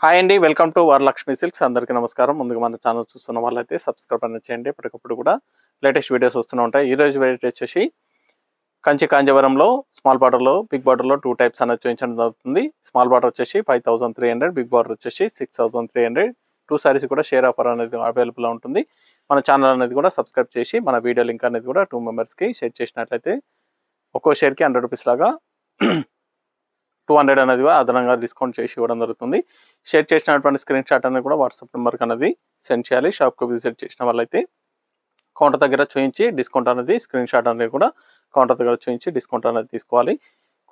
Hi అండి, welcome to Varalakshmi silks. అందరికీ నమస్కారం. ముందుగా మన ఛానల్ చూస్తున్న వాళ్ళైతే సబ్స్క్రైబ్ అనేది చేయండి. ఎప్పటికప్పుడు కూడా లేటెస్ట్ వీడియోస్ వస్తూనే ఉంటాయి. ఈ రోజు వెరైటీ వచ్చేసి కంచి కాంజీవరంలో స్మాల్ బార్డర్లో, బిగ్ బార్డర్లో 2 టైప్స్ అనేది చూపించడం జరుగుతుంది. స్మాల్ బార్డర్ వచ్చేసి 5300, బిగ్ బార్డర్ వచ్చేసి 6300. 2 సారీస్ కూడా షేర్ ఆఫర్ అనేది అవైలబుల్ ఉంటుంది. మన ఛానల్ అనేది కూడా సబ్స్క్రైబ్ చేసి మన వీడియో లింక్ అనేది కూడా 2 మెంబర్స్కి షేర్ చేసినట్లయితే ఒక్కో షేర్కి 100 రూపీస్ లాగా 200 అనేది కూడా అదనంగా డిస్కౌంట్ చేసి ఇవ్వడం జరుగుతుంది. షేర్ చేసినటువంటి స్క్రీన్ షాట్ అనేది కూడా వాట్సాప్ నెంబర్కి అనేది సెండ్ చేయాలి. షాప్కి విజిట్ చేసిన వాళ్ళైతే కౌంటర్ దగ్గర చూపించి డిస్కౌంట్ అనేది స్క్రీన్ షాట్ అనేది కూడా కౌంటర్ దగ్గర చూపించి డిస్కౌంట్ అనేది తీసుకోవాలి.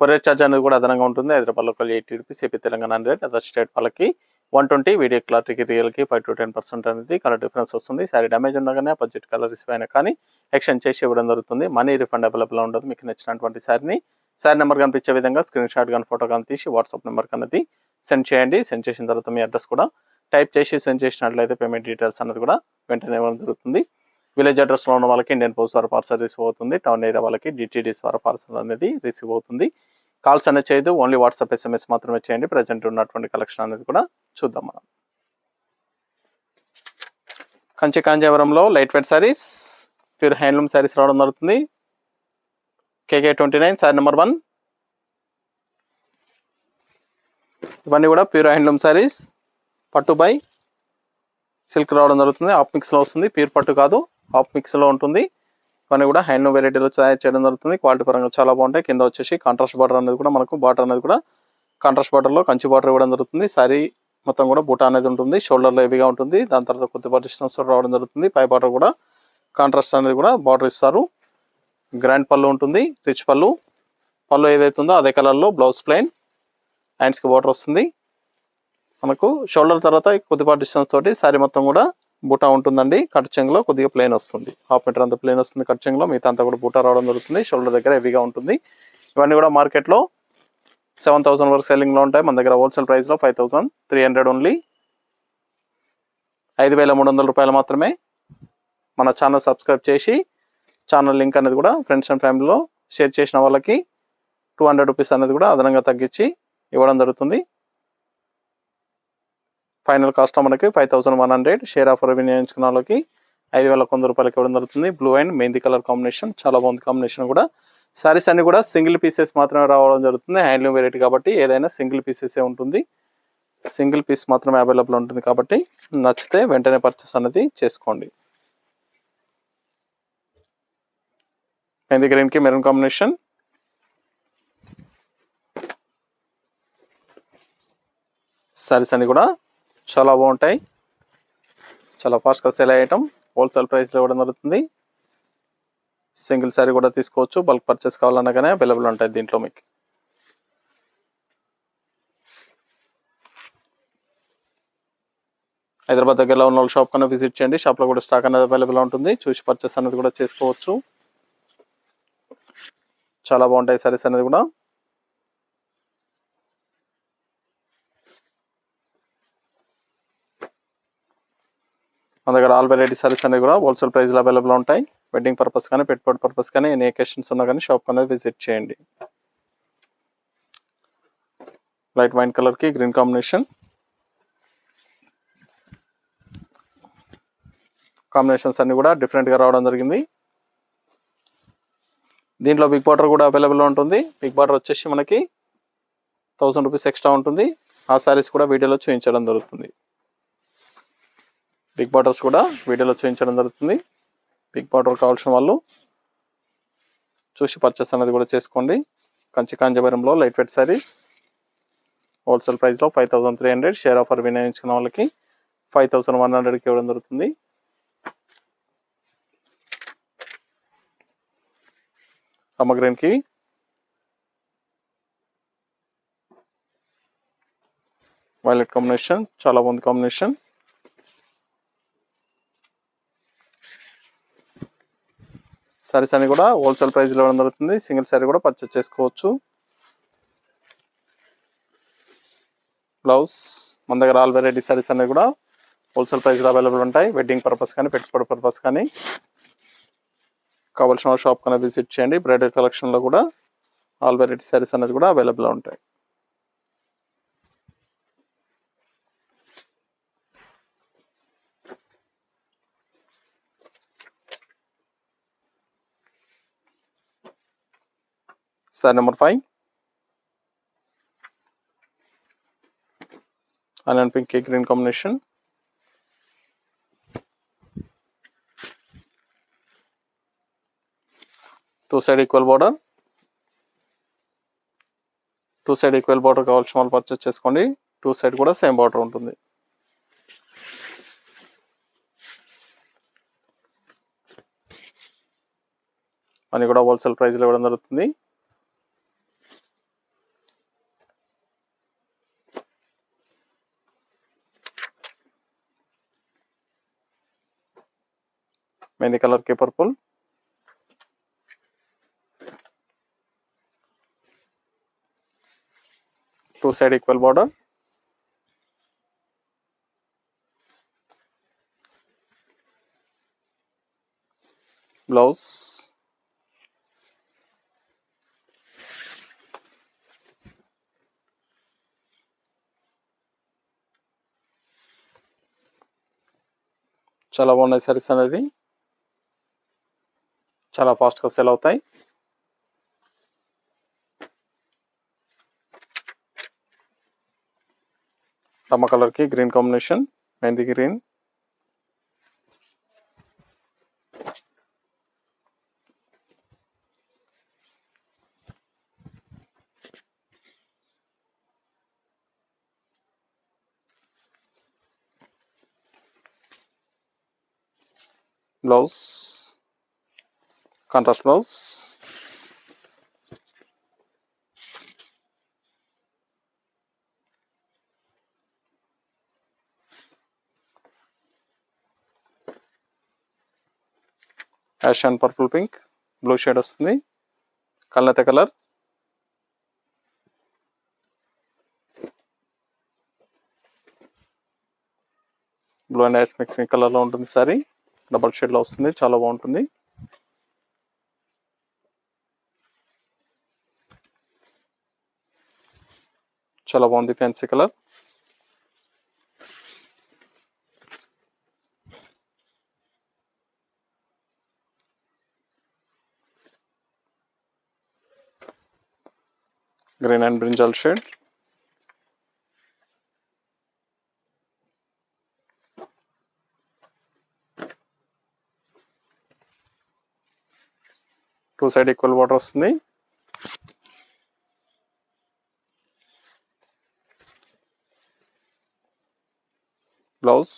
కొరియర్ ఛార్జ్ అనేది కూడా అదనంగా ఉంటుంది. Hyderabad local 80 rupees, AP Telangana 100, other state వాళ్ళకి 120, వీడియో క్లారిటీకి రియల్కి 5 to 10% అనేది కలర్ డిఫరెన్స్ వస్తుంది. సారీ డ్యామేజ్ ఉండగానే బడ్జెట్ కలర్ ఇష్యూ అయినా కానీ ఎక్స్చేంజ్ చేసి ఇవ్వడం జరుగుతుంది. మనీ రిఫండ్ అవైలబుల్ ఉండదు. మీకు నచ్చినటువంటి సారీని సారీ నెంబర్ కనిపించే విధంగా స్క్రీన్ షాట్ కానీ ఫోటో కానీ తీసి వాట్సాప్ నెంబర్కి అనేది సెండ్ చేయండి. సెండ్ చేసిన తర్వాత మీ అడ్రస్ కూడా టైప్ చేసి సెండ్ చేసినట్లయితే పేమెంట్ డీటెయిల్స్ అనేది కూడా వెంటనే ఇవ్వడం జరుగుతుంది. విలేజ్ అడ్రస్లో ఉన్న వాళ్ళకి ఇండియన్ పోస్ట్ ద్వారా పార్సల్ రిసీవ్ అవుతుంది. టౌన్ ఏరియా వాళ్ళకి డిటిడిఎస్ ద్వారా పార్సల్ అనేది రిసీవ్ అవుతుంది. కాల్స్ అనేది చేయదు, ఓన్లీ వాట్సాప్ SMS మాత్రమే చేయండి. ప్రజెంట్ ఉన్నటువంటి కలెక్షన్ అనేది కూడా చూద్దాం మనం. కంచి కాంజీవరంలో light weight sarees, pure handloom sarees రావడం జరుగుతుంది. KK29 sorry number 1. ఇవన్నీ కూడా ప్యూర్ హ్యాండ్లూమ్ సారీస్, పట్టు బై సిల్క్ రావడం జరుగుతుంది. హాఫ్ మిక్స్లో వస్తుంది, ప్యూర్ పట్టు కాదు, హాఫ్ మిక్స్లో ఉంటుంది. ఇవన్నీ కూడా హ్యాండ్లూమ్ వెరైటీలో తయారు చేయడం జరుగుతుంది. క్వాలిటీ పరంగా చాలా బాగుంటాయి. కింద వచ్చేసి కాంట్రాస్ట్ బార్డర్ అనేది కూడా మనకు బార్డర్ అనేది కూడా కాంట్రాస్ట్ బార్డర్లో కంచి బార్డర్ ఇవ్వడం జరుగుతుంది. సారీ మొత్తం కూడా బూటా అనేది ఉంటుంది, షోల్డర్లో హెవీగా ఉంటుంది. దాని తర్వాత కొద్దిపాటి డిస్టెన్స్ రావడం జరుగుతుంది. పై బార్డర్ కూడా కాంట్రాస్ట్ అనేది కూడా బార్డర్ ఇస్తారు. గ్రాండ్ పళ్ళు ఉంటుంది, రిచ్ పళ్ళు. పళ్ళు ఏదైతుందో అదే కలర్లో, బ్లౌజ్ ప్లెయిన్, హ్యాండ్స్కి బార్డర్ వస్తుంది. మనకు షోల్డర్ తర్వాత కొద్దిపాటి డిస్టెన్స్ తోటి సారీ మొత్తం కూడా బూటా ఉంటుందండి. కట్ చెంగులో కొద్దిగా ప్లెయిన్ వస్తుంది, 1/2 మీటర్ అంత ప్లెయిన్ వస్తుంది కట్ చెంగులో. మిగతా అంతా కూడా బూటా రావడం జరుగుతుంది. షోల్డర్ దగ్గర హెవీగా ఉంటుంది. ఇవన్నీ కూడా మార్కెట్లో 7000 వరకు సెల్లింగ్లో ఉంటాయి. మన దగ్గర హోల్సేల్ ప్రైస్లో 5300 ఓన్లీ, 5300 రూపాయలు మాత్రమే. మన ఛానల్ సబ్స్క్రైబ్ చేసి ఛానల్ లింక్ అనేది కూడా ఫ్రెండ్స్ అండ్ ఫ్యామిలీలో షేర్ చేసిన వాళ్ళకి 200 రూపీస్ అనేది కూడా అదనంగా తగ్గించి ఇవ్వడం జరుగుతుంది. ఫైనల్ కాస్ట్ మనకి 5100. షేర్ ఆఫర్ వినియోగించుకున్న వాళ్ళకి 5100 రూపాయలకి ఇవ్వడం జరుగుతుంది. Blue and mehndi colour combination, చాలా బాగుంది కాంబినేషన్ కూడా. సారీస్ అన్ని కూడా సింగిల్ పీసెస్ మాత్రమే రావడం జరుగుతుంది. హ్యాండ్లూమ్ వెరైటీ కాబట్టి ఏదైనా సింగిల్ పీసెసే ఉంటుంది. సింగిల్ పీస్ మాత్రమే అవైలబుల్ ఉంటుంది కాబట్టి నచ్చితే వెంటనే పర్చేస్ అనేది చేసుకోండి. మెహందీ గ్రీన్కి మెరూన్ కాంబినేషన్. సారీస్ అన్ని కూడా చాలా బాగుంటాయి, చాలా ఫాస్ట్గా సేల్ అయ్యటం. హోల్సేల్ ప్రైస్లో ఇవ్వడం జరుగుతుంది. సింగిల్ సారీ కూడా తీసుకోవచ్చు, బల్క్ పర్చేస్ కావాలన్నా కానీ అవైలబుల్ ఉంటాయి దీంట్లో మీకు. హైదరాబాద్ దగ్గరలో ఉన్న వాళ్ళ షాప్ కన్నా విజిట్ చేయండి. షాప్లో కూడా స్టాక్ అనేది అవైలబుల్ ఉంటుంది, చూసి పర్చేస్ అనేది కూడా చేసుకోవచ్చు. చాలా బాగుంటాయి సారీస్ అనేది కూడా. మన దగ్గర ఆల్ వెరైటీ సారీస్ అనేది కూడా హోల్సేల్ ప్రైస్లో అవైలబుల్ ఉంటాయి. వెడ్డింగ్ పర్పస్ కానీ, పెట్టుబడి పర్పస్ కానీ, ఎన్ని అకేషన్స్ ఉన్నా కానీ షాప్ అనేది విజిట్ చేయండి. లైట్ వైన్ కలర్కి గ్రీన్ కాంబినేషన్. కాంబినేషన్స్ అన్ని కూడా డిఫరెంట్గా రావడం జరిగింది. దీంట్లో బిగ్ బార్డర్ కూడా అవైలబుల్ ఉంటుంది. బిగ్ బార్డర్ వచ్చేసి మనకి 1000 రూపీస్ ఎక్స్ట్రా ఉంటుంది. ఆ సారీస్ కూడా వీడియోలో చూపించడం జరుగుతుంది. బిగ్ బార్డర్స్ కూడా వీడియోలో చూపించడం జరుగుతుంది. బిగ్ బార్డర్ కావాల్సిన వాళ్ళు చూసి పర్చేస్ అనేది కూడా చేసుకోండి. కంచి కాంజీవరంలో లైట్ వెయిట్ సారీస్ హోల్సేల్ ప్రైస్లో 5300. షేర్ ఆఫర్ వినియోగించుకున్న వాళ్ళకి 5100కి ఇవ్వడం జరుగుతుంది. గ్రీన్కి వైలెట్ కాంబినేషన్, చాలా బాగుంది కాంబినేషన్. సారీస్ అని కూడా హోల్సేల్ ప్రైస్లో ఇవ్వడం జరుగుతుంది. సింగిల్ సారీ కూడా పర్చేస్ చేసుకోవచ్చు. బ్లౌజ్ మన దగ్గర ఆల్ వెరైటీ సారీస్ అనేది కూడా హోల్సేల్ ప్రైస్లో అవైలబుల్ ఉంటాయి. వెడ్డింగ్ పర్పస్ కానీ, పెట్టుబడి పర్పస్ కానీ కావాల్సిన షాప్ కన్నా విజిట్ చేయండి. బ్రైడల్ కలెక్షన్లో కూడా ఆల్ వెరైటీ సారీస్ అనేది కూడా అవైలబుల్ ఉంటాయి. Sorry number 5 onion pink green combination. Two side equal border కావాల్సిన వాళ్ళు పర్చేస్ చేసుకోండి. టూ సైడ్ కూడా సేమ్ బార్డర్ ఉంటుంది. అని కూడా హోల్సేల్ ప్రైస్లో ఇవ్వడం జరుగుతుంది. మెహందీ కలర్ కి purple, two side equal border, blouse, చాలా బాగున్నాయి సారీస్ అనేది, చాలా ఫాస్ట్గా సెల్ అవుతాయి. రమ్మ కలర్ కి green combination, mehndi green, blouse contrast blouse, ash and purple pink, blue shade వస్తుంది, కల్నేత colour, blue and ash mixing colour లో ఉంటుంది సారీ, డబల్ షేడ్ లో వస్తుంది, చాలా బాగుంటుంది. చాలా బాగుంది fancy colour. Green and brinjal shade, two side equal border వస్తుంది, blouse,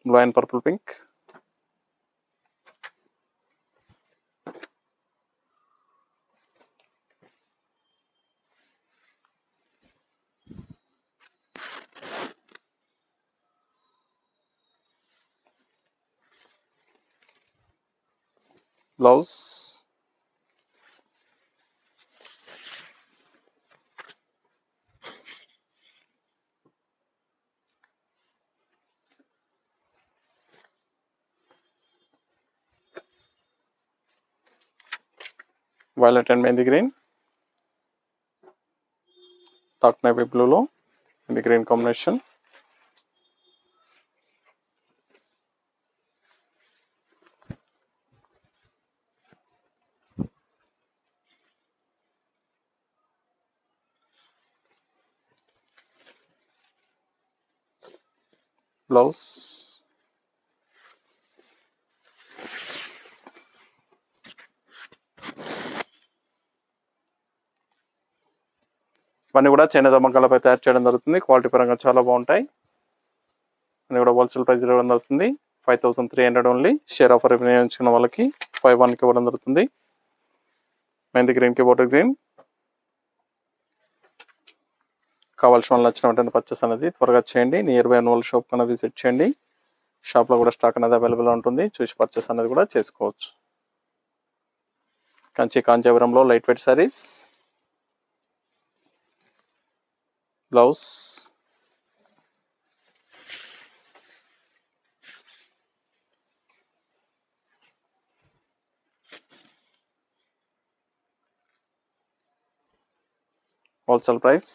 blue and purple pink, blouse, violet and mehndi green, dark navy బ్లూలో మెహందీ గ్రీన్ కాంబినేషన్, బ్లౌజ్, ఇవన్నీ కూడా చేనేత మగ్గాలపై తయారు చేయడం జరుగుతుంది. క్వాలిటీ పరంగా చాలా బాగుంటాయి. అన్నీ కూడా హోల్సేల్ ప్రైస్ ఇవ్వడం జరుగుతుంది. 5300 ఓన్లీ. షేర్ ఆఫర్ వినియోగించుకున్న వాళ్ళకి 51కి ఇవ్వడం జరుగుతుంది. మెహందీ గ్రీన్కి బోటర్ గ్రీన్ కావాల్సిన వాళ్ళు నచ్చిన వెంటనే పర్చేస్ అనేది త్వరగా చేయండి. నియర్ బై వాళ్ళ షాప్ కన్నా విజిట్ చేయండి. షాప్లో కూడా స్టాక్ అనేది అవైలబుల్ ఉంటుంది. చూసి పర్చేస్ అనేది కూడా చేసుకోవచ్చు. కంచి కాంచీవరంలో light weight sarees, blouse, wholesale price.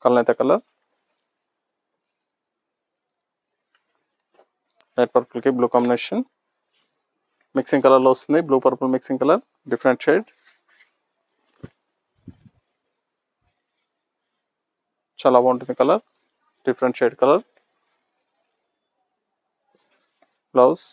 కలనేత కలర్, లైట్ పర్పుల్ కి బ్లూ కాంబినేషన్, మిక్సింగ్ కలర్ లో వస్తుంది. Blue purple mixing colour, different shade, చాలా బాగుంటుంది colour, different shade colour. Blouse,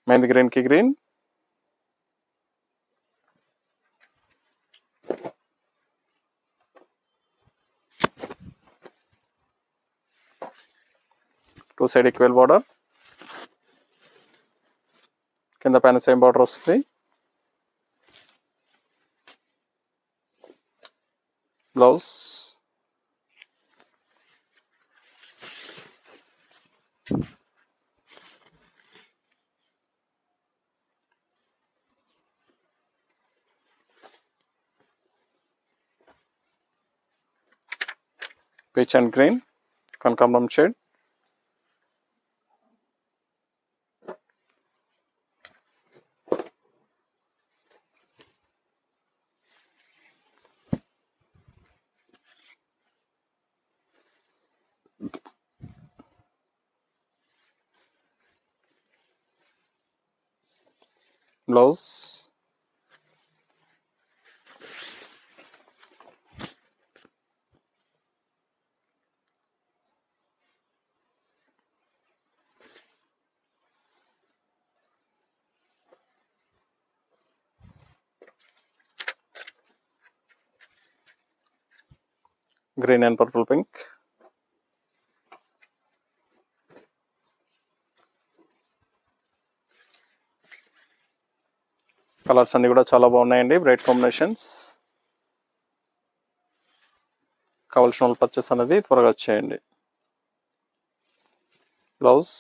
mehndi green కి green, two side equal border, కింద పైన సేమ్ బార్డర్ వస్తుంది. బ్లౌజ్, పీచ్ అండ్ గ్రీన్, కనకాంబరం shade, blouse, green and purple pink, colours అన్ని కూడా చాలా బాగున్నాయండి, బ్రైట్ కాంబినేషన్స్. కావాల్సిన వాళ్ళు పర్చేస్ అనేది త్వరగా వచ్చేయండి. Blouse,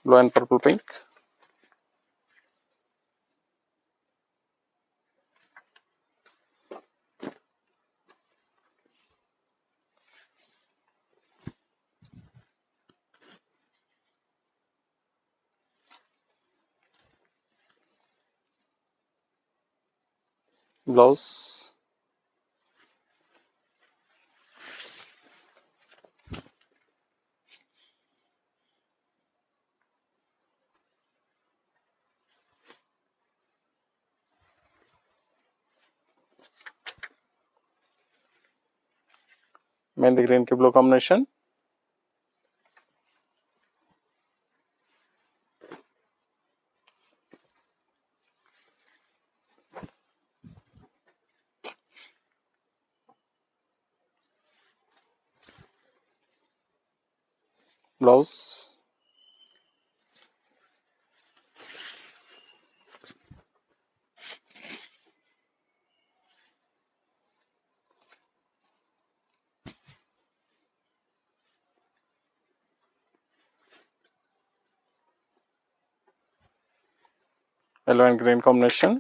blue and purple pink, blouse, mehndi green కి blue combination, blouse, yellow and green combination,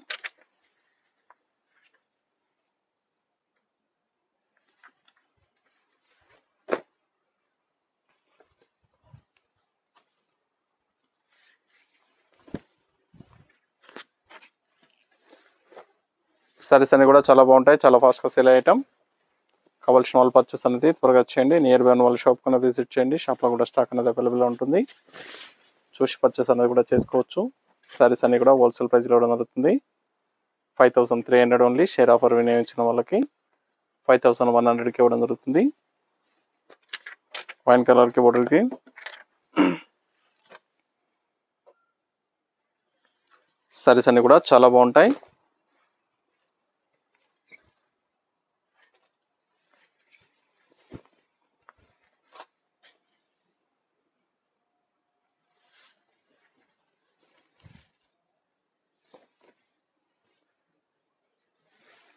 sarees అన్ని కూడా చాలా బాగుంటాయి, చాలా ఫాస్ట్గా సేల్ ఐటమ్. కావాల్సిన వాళ్ళు పర్చేస్ అనేది త్వరగా వచ్చేయండి. నియర్ బై వాళ్ళ షాప్ కన్నా విజిట్ చేయండి. షాప్లో కూడా స్టాక్ అనేది అవైలబుల్ ఉంటుంది, చూసి పర్చేస్ అనేది కూడా చేసుకోవచ్చు. సారీస్ అన్ని కూడా హోల్సేల్ ప్రైస్లో ఇవ్వడం జరుగుతుంది. 5300 ఓన్లీ. షేర్ ఆఫర్ వినియోగించిన వాళ్ళకి 5100కి ఇవ్వడం జరుగుతుంది. వైన్ కలర్కి బోర్డర్కి సారీస్ అన్ని కూడా చాలా బాగుంటాయి.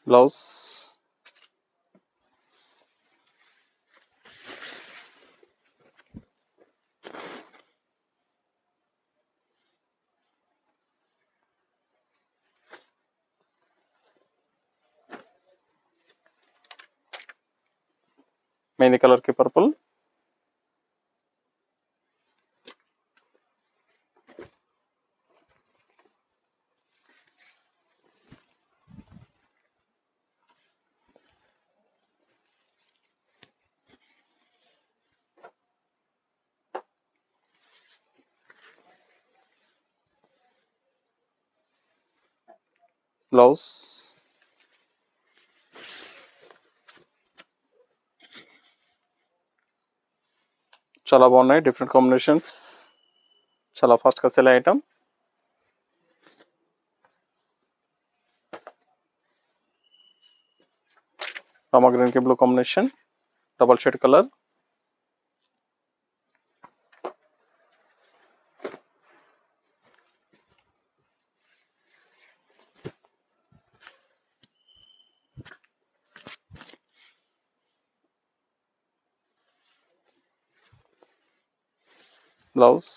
బ్లౌజ్, మెహందీ కలర్ కి పర్పుల్, బ్లౌజ్, చాలా బాగున్నాయి డిఫరెంట్ కాంబినేషన్స్, చాలా ఫాస్ట్గా సెల్ ఐటమ్. రామా గ్రీన్ కి blue combination, double shade colour, blouse,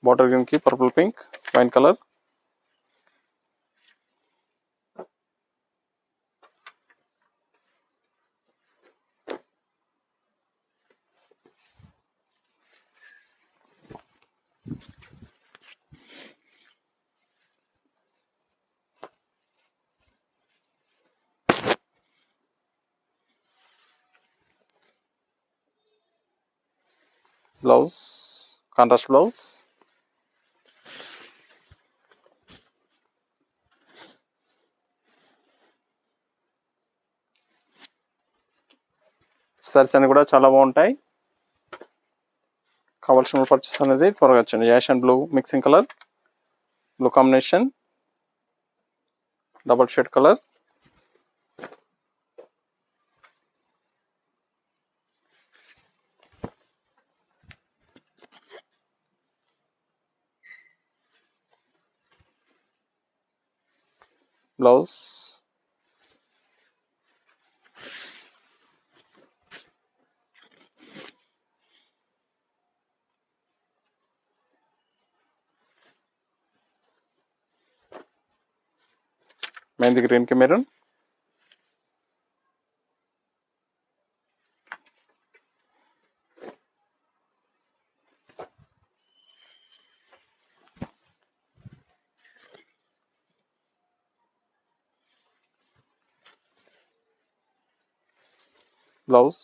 bottle green కి purple pink wine colour, blouse, contrast blouse, saris అన్ని కూడా చాలా బాగుంటాయి. కావాల్సిన పర్చేస్ అనేది త్వరగా వచ్చండి. Ash and blue mixing colour, blue combination, double shade colour, blouse, mehndi green కి maroon, blouse,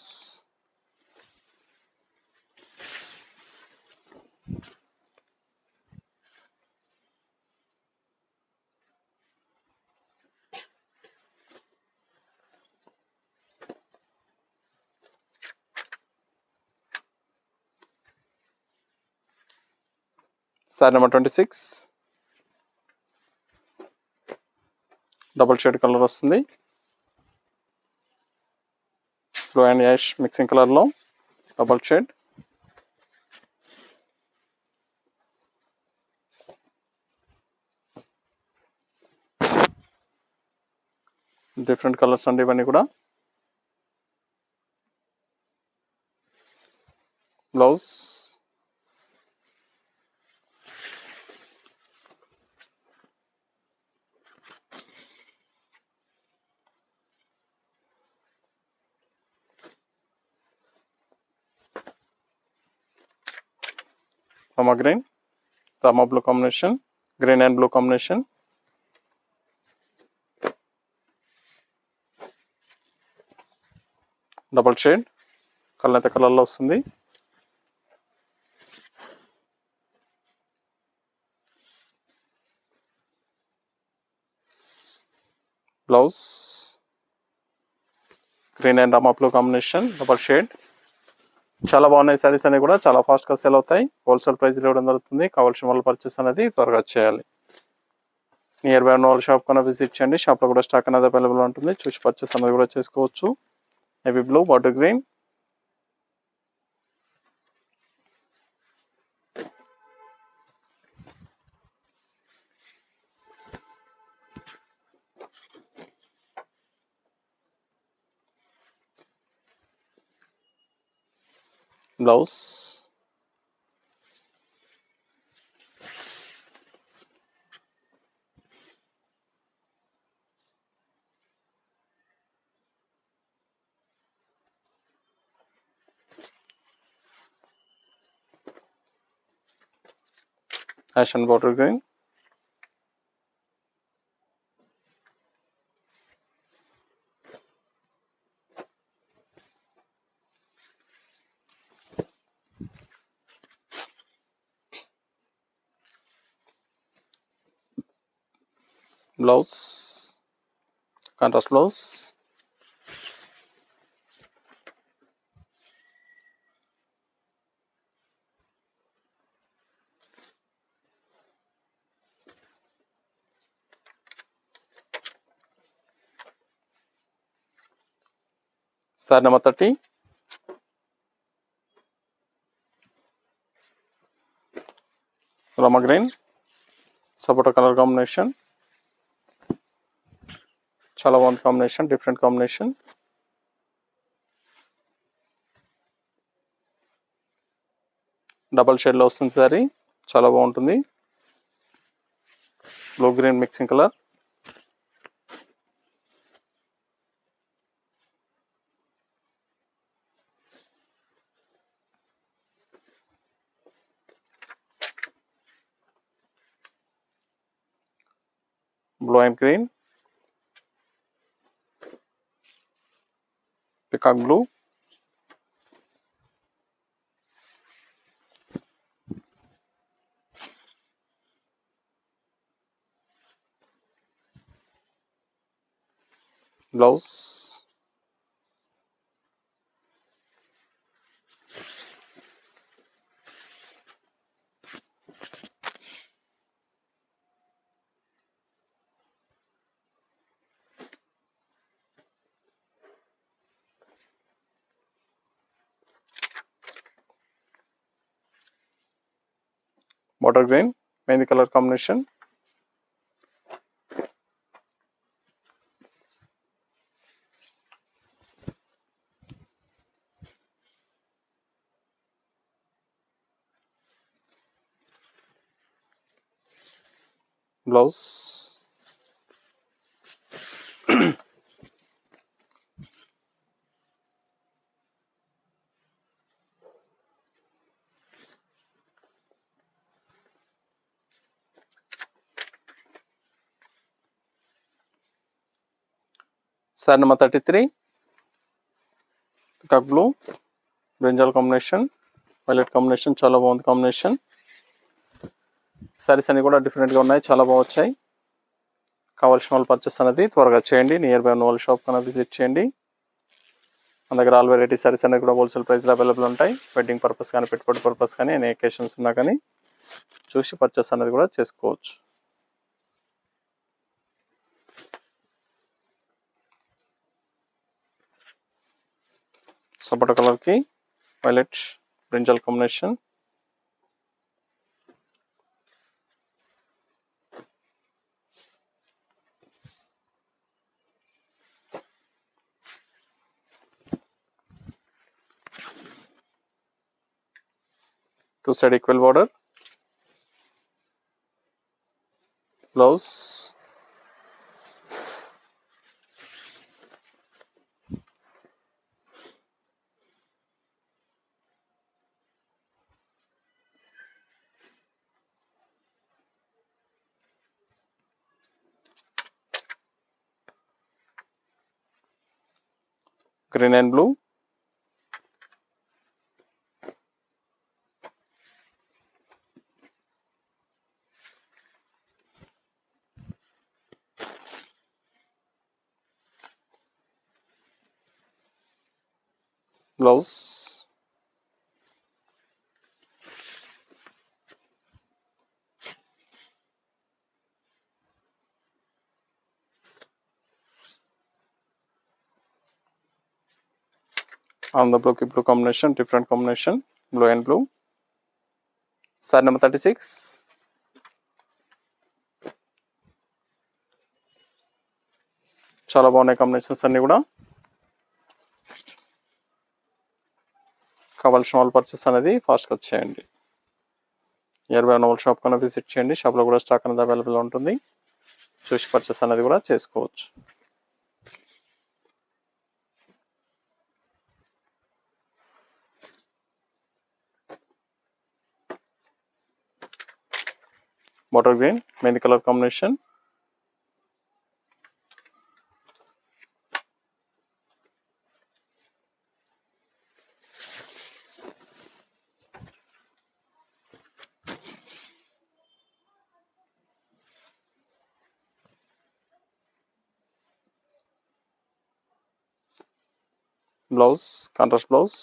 sari number 26 double shade colour వస్తుంది. బ్లూ అండ్ యాష్ మిక్సింగ్ కలర్లో డబల్ షేడ్, డిఫరెంట్ కలర్స్ అండి ఇవన్నీ కూడా. బ్లౌజ్, రామా గ్రీన్, రామా blue combination, green and blue combination, double shade కళ్ళైతే కలర్లో వస్తుంది. బ్లౌజ్, గ్రీన్ అండ్ రామా బ్లూ కాంబినేషన్, డబల్ షేడ్. చాలా బాగున్నాయి సారీస్ అనేవి కూడా, చాలా ఫాస్ట్గా సేల్ అవుతాయి. హోల్సేల్ ప్రైస్ ఇవ్వడం జరుగుతుంది. కావాల్సిన వాళ్ళు పర్చేస్ అనేది త్వరగా చేయాలి. నియర్ బై ఉన్న వాళ్ళ షాప్ కన్నా విజిట్ చేయండి. షాప్లో కూడా స్టాక్ అనేది అవైలబుల్ ఉంటుంది. చూసి పర్చేస్ అనేది కూడా చేసుకోవచ్చు. Navy blue, bottle green, blouse, ash and bottle green, blouse, contrast blouse, sari number 30, Rama green, sapota colour combination, చాలా బాగుంది కాంబినేషన్, డిఫరెంట్ కాంబినేషన్. డబల్ షేడ్లో వస్తుంది సారీ, చాలా బాగుంటుంది. Blue green mixing colour, blue and green, peacock blue, blouse, bottle green mehndi colour combination, blouse, sari number 33, peacock blue, brinjal combination, violet combination, చాలా బాగుంది combination. Saris అన్ని కూడా డిఫరెంట్గా ఉన్నాయి, చాలా బాగా వచ్చాయి. కావాల్సిన వాళ్ళు పర్చేస్ అనేది త్వరగా చేయండి. నియర్ బై ఉన్న వాళ్ళ షాప్ కన్నా విజిట్ చేయండి. మన దగ్గర ఆల్ వెరైటీ సారీస్ అనేది కూడా హోల్సేల్ ప్రైస్లో అవైలబుల్ ఉంటాయి. వెడ్డింగ్ పర్పస్ కానీ, పెట్టుబడి పర్పస్ కానీ, ఎనీ అకేషన్స్ ఉన్నా కానీ చూసి పర్చేస్ అనేది కూడా చేసుకోవచ్చు. సపోటా కలర్కి violet brinjal combination, two side equal border, blouse, green and blue, blouse, on the బ్లూకి blue combination, different combination, blue and blue. Sorry number 36. చాలా బాగున్నాయి కాంబినేషన్స్ అన్నీ కూడా. కావాల్సిన వాళ్ళు పర్చేస్ అనేది ఫాస్ట్గా వచ్చేయండి. నియర్ బై నోవల్ షాప్ కన్నా విజిట్ చేయండి. షాప్లో కూడా స్టాక్ అనేది అవైలబుల్ ఉంటుంది. చూసి పర్చేస్ అనేది కూడా చేసుకోవచ్చు. Bottle green, mehndi colour combination. Blouse contrast blouse.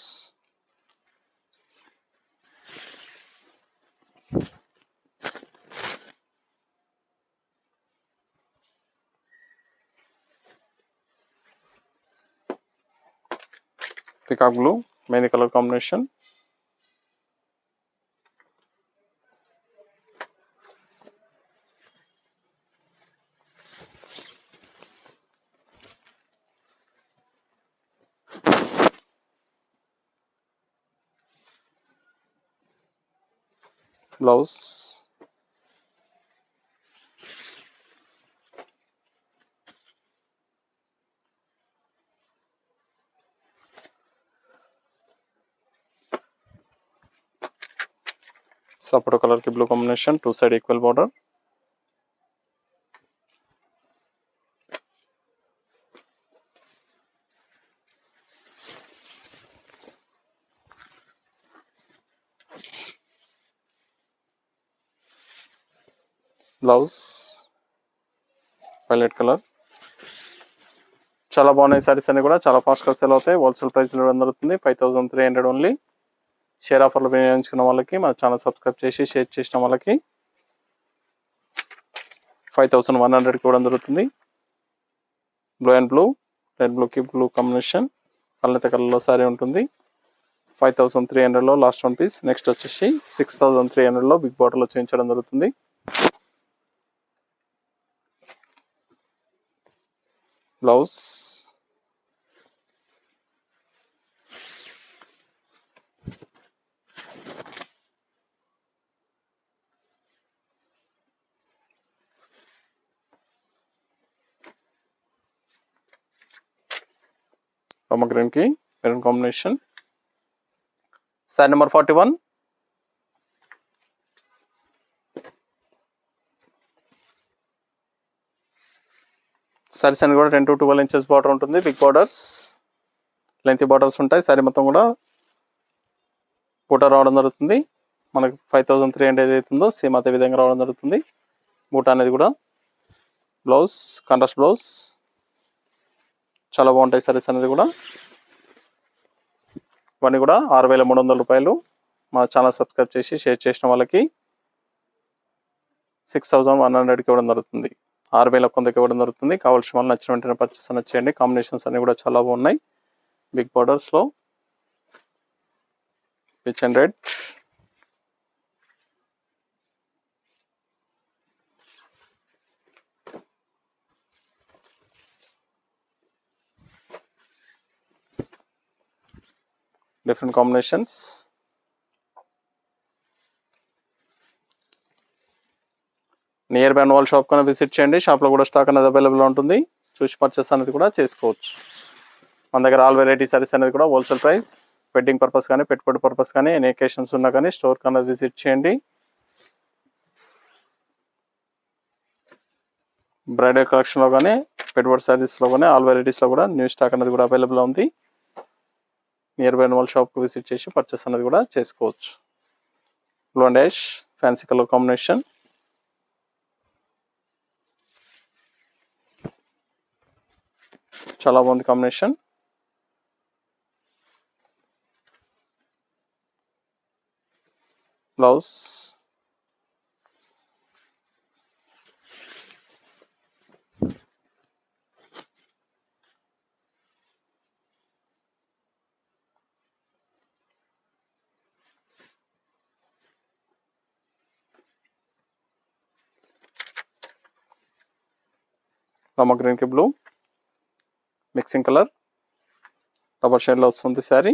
Peacock blue, mehndi colour combination. Blouse sapota colour కి blue combination, 2 side equal border. Blouse violet colour. చాలా బాగున్నాయి సారీస్ అన్ని కూడా, చాలా ఫాస్ట్గా సేల్ అవుతాయి. హోల్సేల్ ప్రైస్లో ఇవ్వడం జరుగుతుంది. 5300 ఓన్లీ. షేర్ ఆఫర్లు వినియోగించుకున్న వాళ్ళకి, మన ఛానల్ సబ్స్క్రైబ్ చేసి షేర్ చేసిన వాళ్ళకి 5100కి ఇవ్వడం జరుగుతుంది. బ్లూ అండ్ బ్లూ, రెడ్ బ్లూకి బ్లూ కాంబినేషన్, కళ్ళైతే కలర్లో సారీ ఉంటుంది. 5300లో లాస్ట్ వన్ పీస్. నెక్స్ట్ వచ్చేసి 6300లో బిగ్ బాటిల్లో చూపించడం జరుగుతుంది. బ్లౌజ్ రమ గ్రీన్ కి maroon combination. Sorry number 41. Saris అన్ని కూడా 10 to 12 ఇంచెస్ బార్డర్ ఉంటుంది. బిగ్ బార్డర్స్, లెంతీ బార్డర్స్ ఉంటాయి. సారీ మొత్తం కూడా బూటా రావడం జరుగుతుంది. మనకి 5300 ఏదైతుందో సేమ్ అదే విధంగా రావడం జరుగుతుంది. బూటా అనేది కూడా. Blouse contrast blouse. చాలా బాగుంటాయి సారీస్ అనేది కూడా. ఇవన్నీ కూడా 6300 రూపాయలు. మా ఛానల్ సబ్స్క్రైబ్ చేసి షేర్ చేసిన వాళ్ళకి 6100కి ఇవ్వడం జరుగుతుంది. 6100కి ఇవ్వడం జరుగుతుంది. కావాల్సిన వాళ్ళు నచ్చిన వెంటనే పర్చేస్ అనేది చేయండి. కాంబినేషన్స్ అన్ని కూడా చాలా బాగున్నాయి. బిగ్ బార్డర్స్లో peach and red, different combinations. Near by వాళ్ళ షాప్ కన్నా విజిట్ చేయండి. షాప్లో కూడా స్టాక్ అనేది అవైలబుల్ ఉంటుంది. చూసి పర్చేస్ అనేది కూడా చేసుకోవచ్చు. మన దగ్గర ఆల్ వెరైటీ సారీస్ అనేది కూడా హోల్సేల్ ప్రైస్. వెడ్డింగ్ పర్పస్ కానీ, పెట్టుబడి పర్పస్ కానీ, ఎనీ అకేషన్స్ ఉన్నా కానీ స్టోర్ కన్నా విజిట్ చేయండి. బ్రైడల్ కలెక్షన్లో కానీ, పెట్టుబడి సారీస్లో కానీ, ఆల్ వెరైటీస్లో కూడా న్యూ స్టాక్ అనేది కూడా అవైలబుల్ ఉంది. నియర్ బై వాళ్ళ షాప్కి విజిట్ చేసి పర్చేస్ అనేది కూడా చేసుకోవచ్చు. Blue and ash fancy colour combination. చాలా బాగుంది కాంబినేషన్. బ్లౌజ్ రామా గ్రీన్కి బ్లూ మిక్సింగ్ కలర్, రబ్బర్ షేడ్లో వస్తుంది శారీ.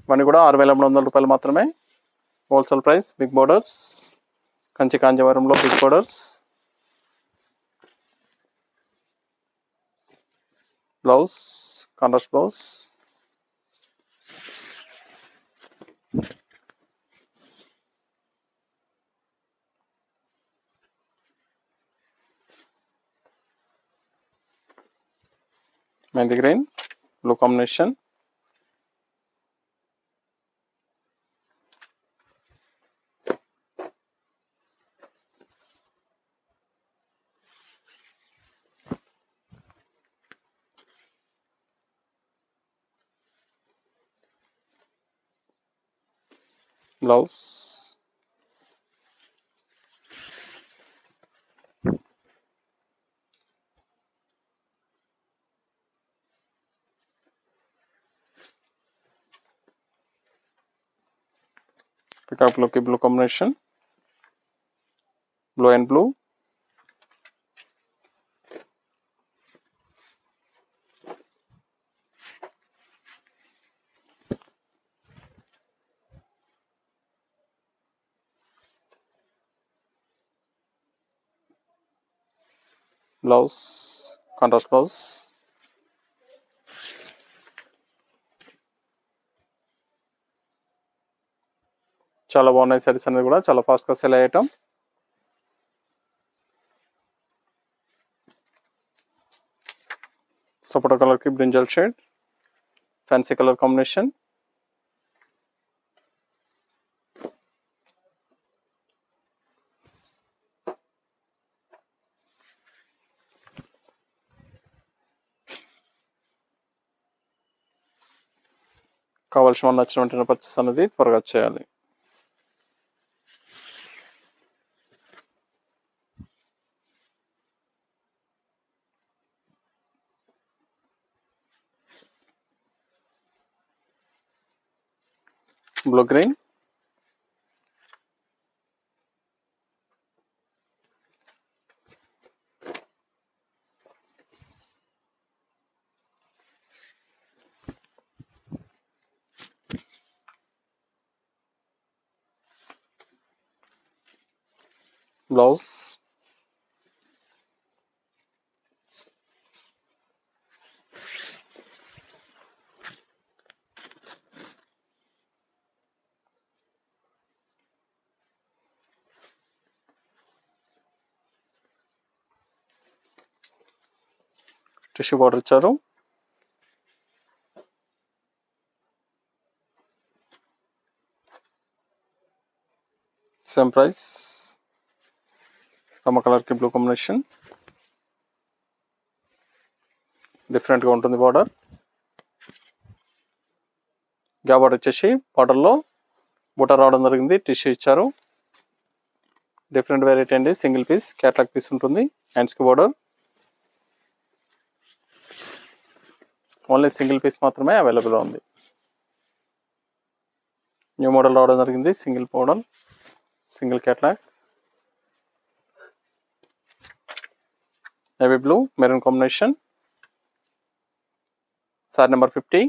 ఇవన్నీ కూడా 6,300 రూపాయలు మాత్రమే. Wholesale price. Big borders, Kanchi కాంజీవరంలో big borders. Blouse contrast blouse. Mehndi green blue combination. Blouse peacock బ్లూకి blue combination, blue and blue. Blouse contrast blouse. చాలా బాగున్నాయి సారీస్ అనేది కూడా, చాలా ఫాస్ట్గా సెల్ అయ్యేటం. సపోటా కలర్కి brinjal shade, fancy colour combination. కావాల్సిన వాళ్ళు నచ్చిన వెంటనే పర్చేస్ అనేది త్వరగా చేయాలి. Blue green, blouse tissue border ఇచ్చారు. Same price. రమ కలర్కి బ్లూ కాంబినేషన్. డిఫరెంట్గా ఉంటుంది బార్డర్. గ్యాప్ బార్డర్ వచ్చేసి బార్డర్లో బూటా రావడం జరిగింది. టిష్యూ ఇచ్చారు. డిఫరెంట్ వెరైటీ అండి. సింగిల్ పీస్ క్యాట్లాగ్ పీస్ ఉంటుంది. హ్యాండ్స్కి బార్డర్. ఓన్లీ సింగిల్ పీస్ మాత్రమే అవైలబుల్ ఉంది. న్యూ మోడల్ రావడం జరిగింది. Single model, single catalogue. Navy blue maroon combination. Sorry number 50.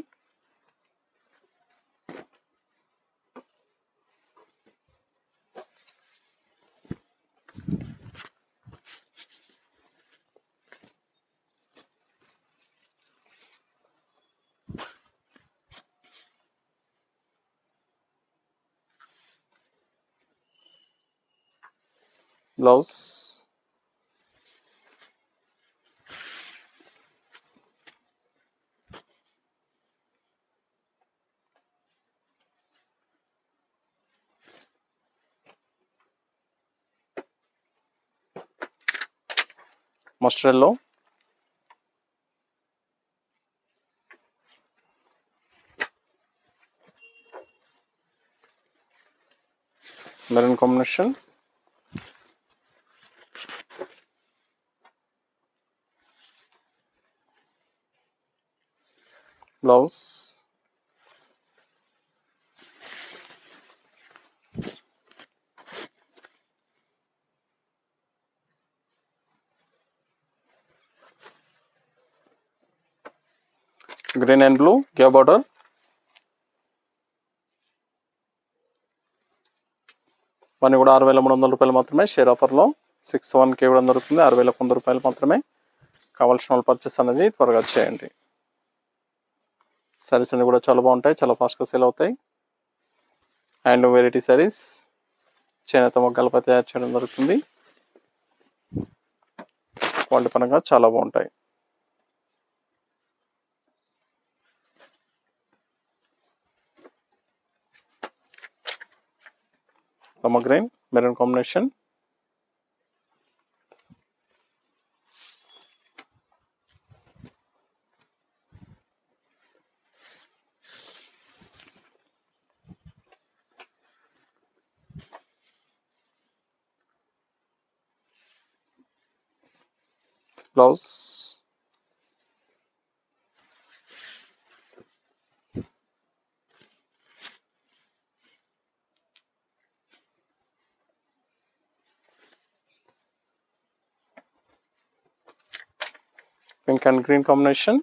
Blouse mustard yellow, maroon combination. Blouse green and blue గ్యా border. ఇవన్నీ కూడా 6,300 రూపాయలు మాత్రమే షేర్ ఆఫర్లో 6-1 ఇవ్వడం దొరుకుతుంది. 6,100 రూపాయలు మాత్రమే. కావాల్సిన వాళ్ళు పర్చేస్ అనేది త్వరగా చేయండి. సారీస్ అన్ని కూడా చాలా బాగుంటాయి, చాలా ఫాస్ట్గా సేల్ అవుతాయి. హ్యాండ్ వెరైటీ సారీస్ చేనేత మొగ్గలపై తయారు చేయడం జరుగుతుంది. క్వాలిటీ పరంగా చాలా బాగుంటాయి. Green maroon combination. Blouse pink and green combination.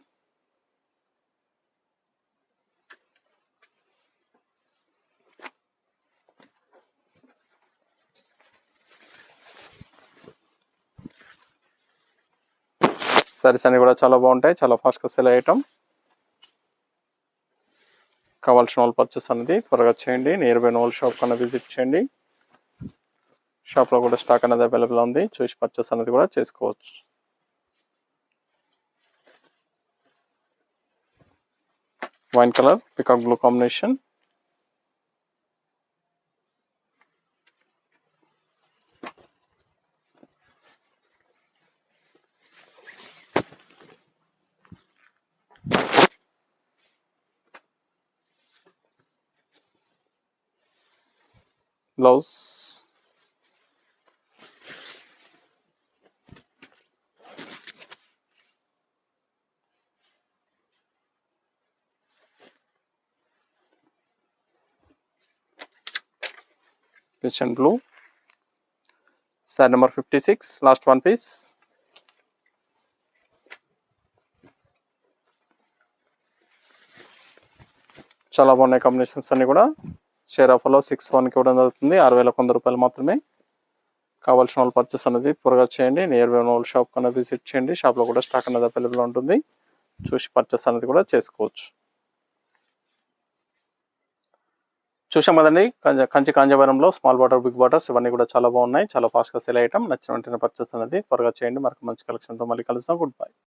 Saris అన్ని కూడా చాలా బాగుంటాయి, చాలా ఫాస్ట్గా సేల్ అయ్యటం. కావాల్సిన వాళ్ళు పర్చేస్ అనేది త్వరగా చేయండి. నియర్ బై వాళ్ళ షాప్ కన్నా విజిట్ చేయండి. షాప్లో కూడా స్టాక్ అనేది అవైలబుల్ ఉంది, చూసి పర్చేస్ అనేది కూడా చేసుకోవచ్చు. Wine colour peacock blue combination. Blouse peach and blue. Sorry number 56, last one piece. చాలా బాగున్నాయి కాంబినేషన్స్ అన్ని కూడా. షేర్ ఆఫర్లో 6-1 ఇవ్వడం జరుగుతుంది. 6,100 రూపాయలు మాత్రమే. కావాల్సిన వాళ్ళు పర్చేస్ అనేది త్వరగా చేయండి. నియర్ బై వాళ్ళ షాప్ కన్నా విజిట్ చేయండి. షాప్లో కూడా స్టాక్ అనేది అవైలబుల్ ఉంటుంది, చూసి పర్చేస్ అనేది కూడా చేసుకోవచ్చు. చూసాం కదండి, కంచి కాంజీవరంలో స్మాల్ బార్డర్ బిగ్ బార్డర్స్ ఇవన్నీ కూడా చాలా బాగున్నాయి, చాలా ఫాస్ట్గా సేల్ అయ్యటం. నచ్చిన వెంటనే పర్చేస్ అనేది త్వరగా చేయండి. మనకు మంచి కలెక్షన్తో మళ్ళీ కలుస్తాం. Good bye.